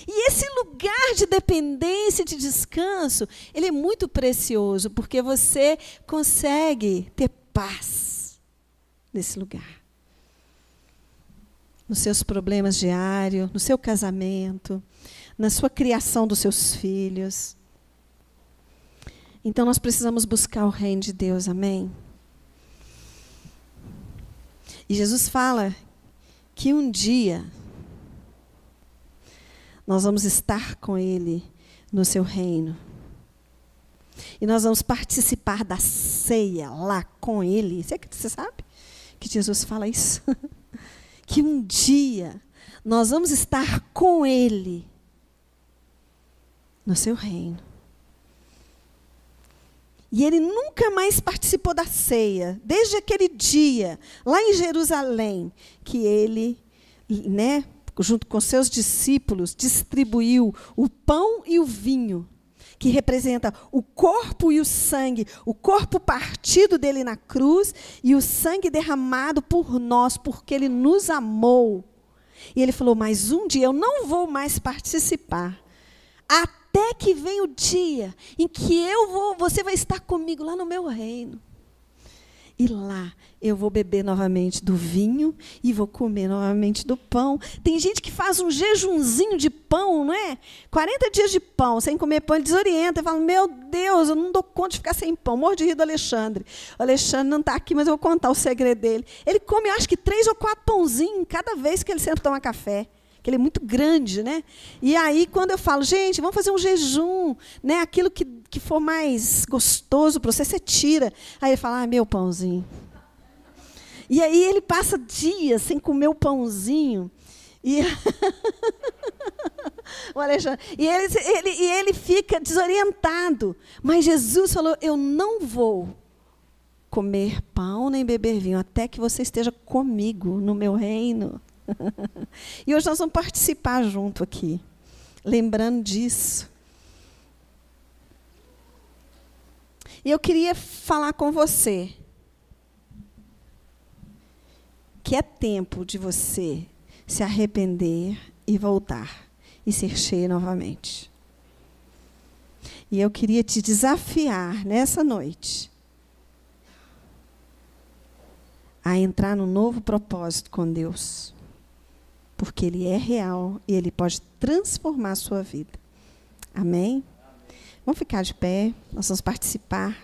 E esse lugar de dependência, de descanso, ele é muito precioso, porque você consegue ter paz nesse lugar. Nos seus problemas diários, no seu casamento, na sua criação dos seus filhos. Então, nós precisamos buscar o reino de Deus, amém? E Jesus fala que um dia nós vamos estar com Ele no seu reino. E nós vamos participar da ceia lá com Ele. Você sabe que Jesus fala isso? Que um dia nós vamos estar com Ele no seu reino. E ele nunca mais participou da ceia, desde aquele dia, lá em Jerusalém, que ele, junto com seus discípulos, distribuiu o pão e o vinho, que representa o corpo e o sangue, o corpo partido dele na cruz e o sangue derramado por nós, porque ele nos amou. E ele falou, mas um dia eu não vou mais participar, até que venha o dia em que você vai estar comigo lá no meu reino. E lá eu vou beber novamente do vinho e vou comer novamente do pão. Tem gente que faz um jejunzinho de pão, não é? 40 dias de pão, sem comer pão, ele desorienta. Fala, meu Deus, eu não dou conta de ficar sem pão. Morro de rir do Alexandre. O Alexandre não está aqui, mas eu vou contar o segredo dele. Ele come, eu acho que 3 ou 4 pãozinhos cada vez que ele senta tomar café. Que ele é muito grande, né? E aí, quando eu falo, gente, vamos fazer um jejum, né? Aquilo que for mais gostoso para você, você tira. Aí ele fala, meu pãozinho. E aí ele passa dias sem comer o pãozinho. E, o Alexandre, e ele fica desorientado. Mas Jesus falou, eu não vou comer pão nem beber vinho, até que você esteja comigo no meu reino. E hoje nós vamos participar junto aqui, lembrando disso. E eu queria falar com você que é tempo de você se arrepender e voltar e ser cheio novamente. E eu queria te desafiar nessa noite a entrar num novo propósito com Deus. Porque Ele é real e Ele pode transformar a sua vida. Amém? Vamos ficar de pé, nós vamos participar.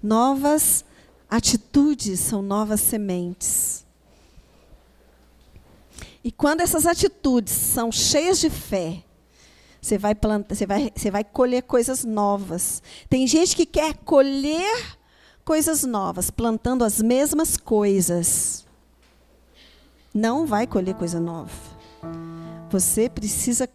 Novas atitudes são novas sementes. E quando essas atitudes são cheias de fé, você vai colher coisas novas. Tem gente que quer colher coisas novas, plantando as mesmas coisas. Não vai colher coisa nova. Você precisa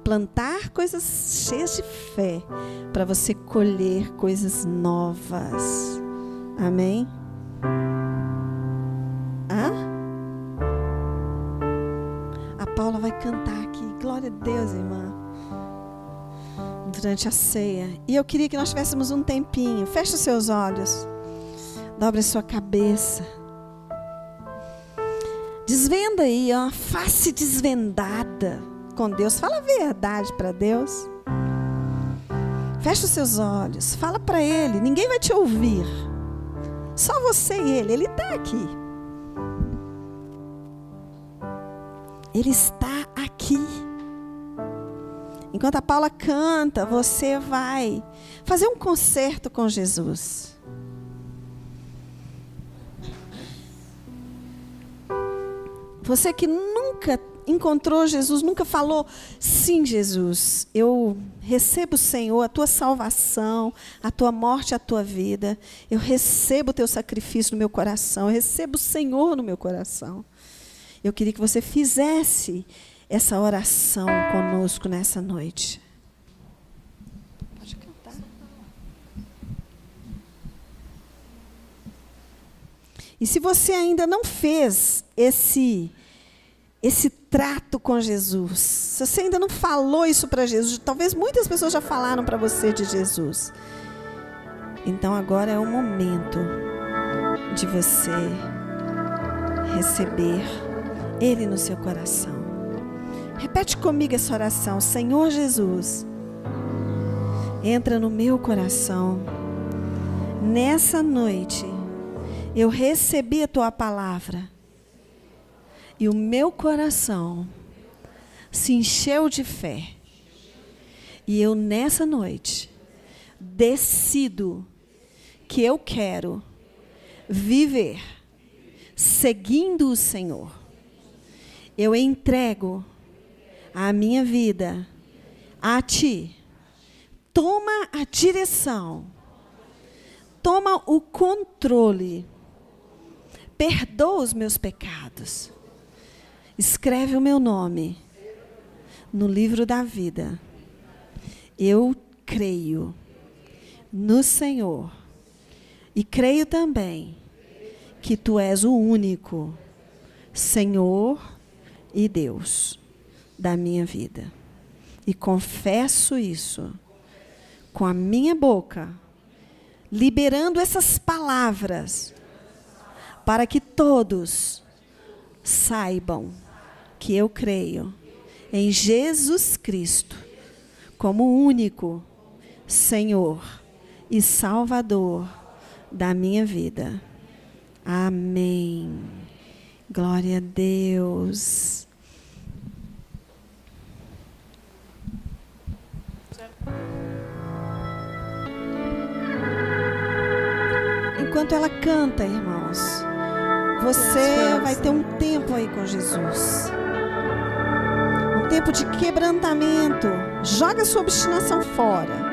plantar coisas cheias de fé, para você colher coisas novas. Amém? A Paula vai cantar aqui. Glória a Deus, irmã. Durante a ceia. E eu queria que nós tivéssemos um tempinho. Feche os seus olhos. Dobre a sua cabeça. Desvenda aí, ó, face desvendada com Deus. Fala a verdade para Deus. Fecha os seus olhos. Fala para Ele. Ninguém vai te ouvir. Só você e Ele. Ele está aqui. Ele está aqui. Enquanto a Paula canta, você vai fazer um concerto com Jesus. Você que nunca encontrou Jesus, nunca falou, sim, Jesus, eu recebo, Senhor, a tua salvação, a tua morte, a tua vida. Eu recebo o teu sacrifício no meu coração, eu recebo o Senhor no meu coração. Eu queria que você fizesse essa oração conosco nessa noite. Pode cantar. E se você ainda não fez esse trato com Jesus, se você ainda não falou isso para Jesus, talvez muitas pessoas já falaram para você de Jesus. Então agora é o momento de você receber Ele no seu coração. Repete comigo essa oração. Senhor Jesus, entra no meu coração. Nessa noite, eu recebi a tua palavra. E o meu coração se encheu de fé. E eu, nessa noite, decido que eu quero viver seguindo o Senhor. Eu entrego a minha vida a Ti. Toma a direção. Toma o controle. Perdoa os meus pecados. Escreve o meu nome no livro da vida. Eu creio no Senhor. E creio também que Tu és o único Senhor e Deus da minha vida. E confesso isso com a minha boca, liberando essas palavras, para que todos saibam que eu creio em Jesus Cristo como único Senhor e Salvador da minha vida. Amém. Glória a Deus. Enquanto ela canta, irmãos, você vai ter um tempo aí com Jesus. Um tempo de quebrantamento. Joga sua obstinação fora.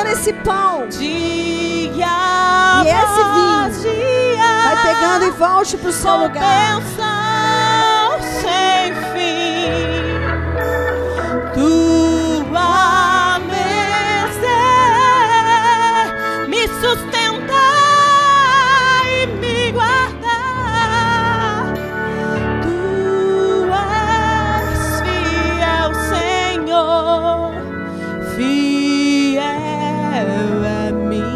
Esse pão e esse vinho, vai pegando e volte para o seu lugar. Sem fim, tua mesa me sustenta e me guarda. Tu és fiel, Senhor, fiel a mim.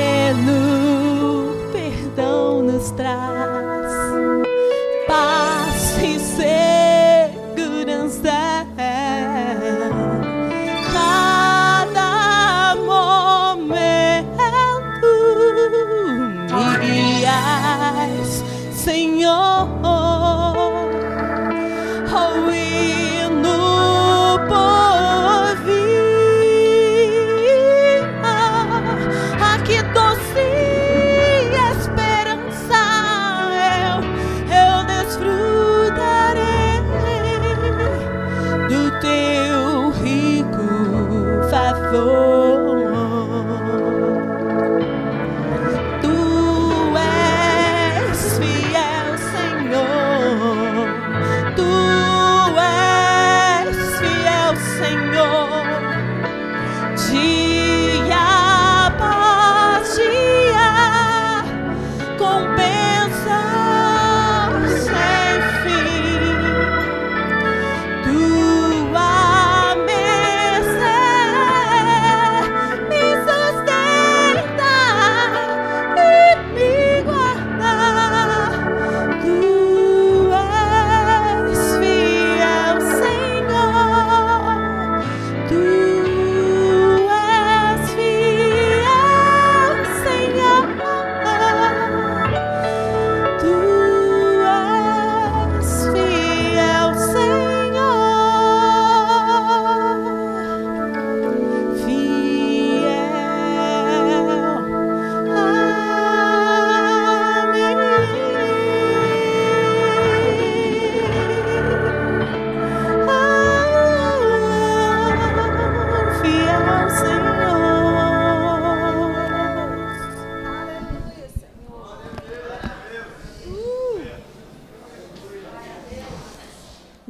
Pleno perdão nos traz paz e segurança. Cada momento me guias, Senhor.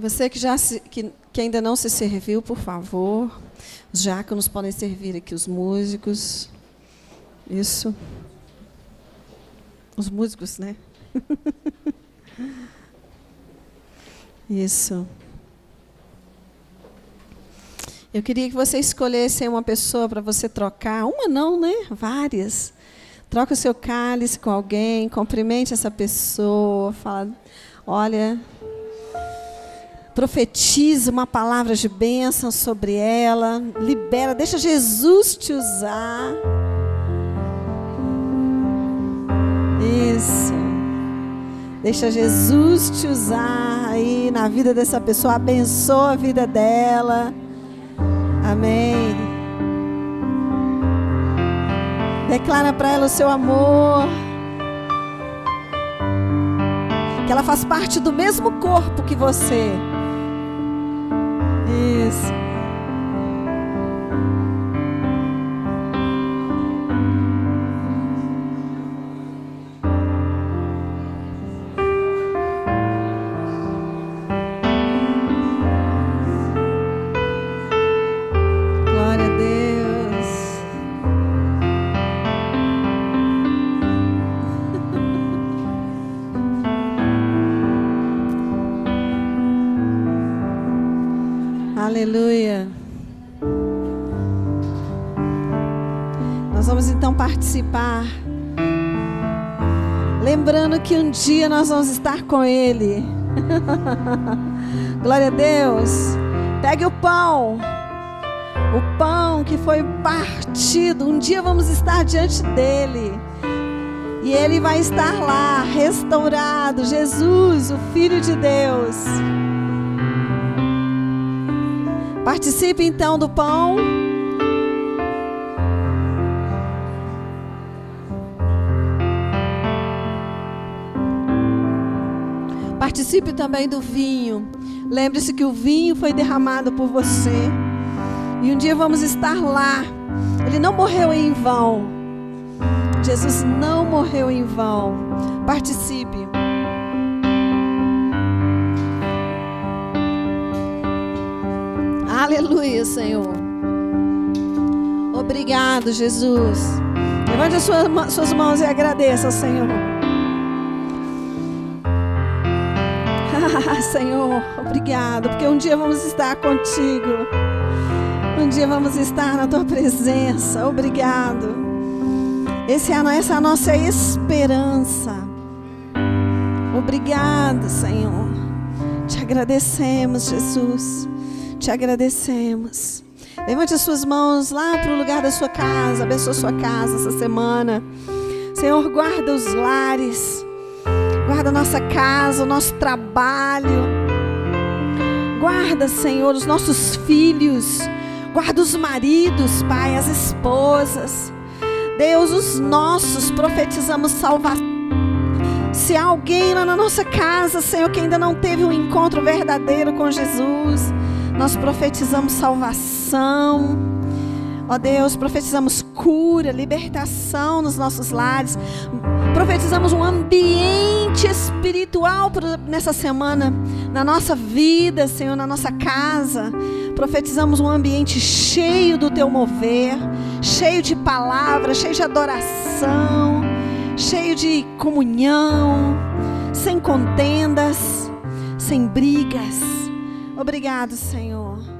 Você que ainda não se serviu, por favor. Os diáconos podem servir aqui, os músicos. Isso. Os músicos, né? Isso. Eu queria que você escolhesse uma pessoa para você trocar. Uma não, né? Várias. Troca o seu cálice com alguém, cumprimente essa pessoa, fala, olha, profetiza uma palavra de bênção sobre ela, libera, deixa Jesus te usar. Isso. Deixa Jesus te usar aí na vida dessa pessoa, abençoa a vida dela. Amém. Declara para ela o seu amor. Que ela faz parte do mesmo corpo que você. Isso. Glória a Deus. Aleluia. Nós vamos então participar. Lembrando que um dia nós vamos estar com Ele. Glória a Deus. Pegue o pão. O pão que foi partido. Um dia vamos estar diante dEle. E Ele vai estar lá, restaurado. Jesus, o Filho de Deus. Participe então do pão. Participe também do vinho. Lembre-se que o vinho foi derramado por você. E um dia vamos estar lá. Ele não morreu em vão. Jesus não morreu em vão. Participe. Aleluia, Senhor. Obrigado, Jesus. Levante as suas mãos e agradeça ao Senhor. Senhor, obrigado, porque um dia vamos estar contigo. Um dia vamos estar na tua presença. Obrigado. Essa é a nossa esperança. Obrigado, Senhor. Te agradecemos, Jesus. Te agradecemos. Levante as suas mãos lá para o lugar da sua casa. Abençoa a sua casa essa semana. Senhor, guarda os lares. Guarda a nossa casa, o nosso trabalho. Guarda, Senhor, os nossos filhos. Guarda os maridos, Pai, as esposas. Deus, os nossos, profetizamos salvação. Se há alguém lá na nossa casa, Senhor, que ainda não teve um encontro verdadeiro com Jesus, nós profetizamos salvação. Ó Deus, profetizamos cura, libertação nos nossos lares. Profetizamos um ambiente espiritual nessa semana, na nossa vida, Senhor, na nossa casa. Profetizamos um ambiente cheio do Teu mover, cheio de palavras, cheio de adoração, cheio de comunhão, sem contendas, sem brigas. Obrigado, Senhor.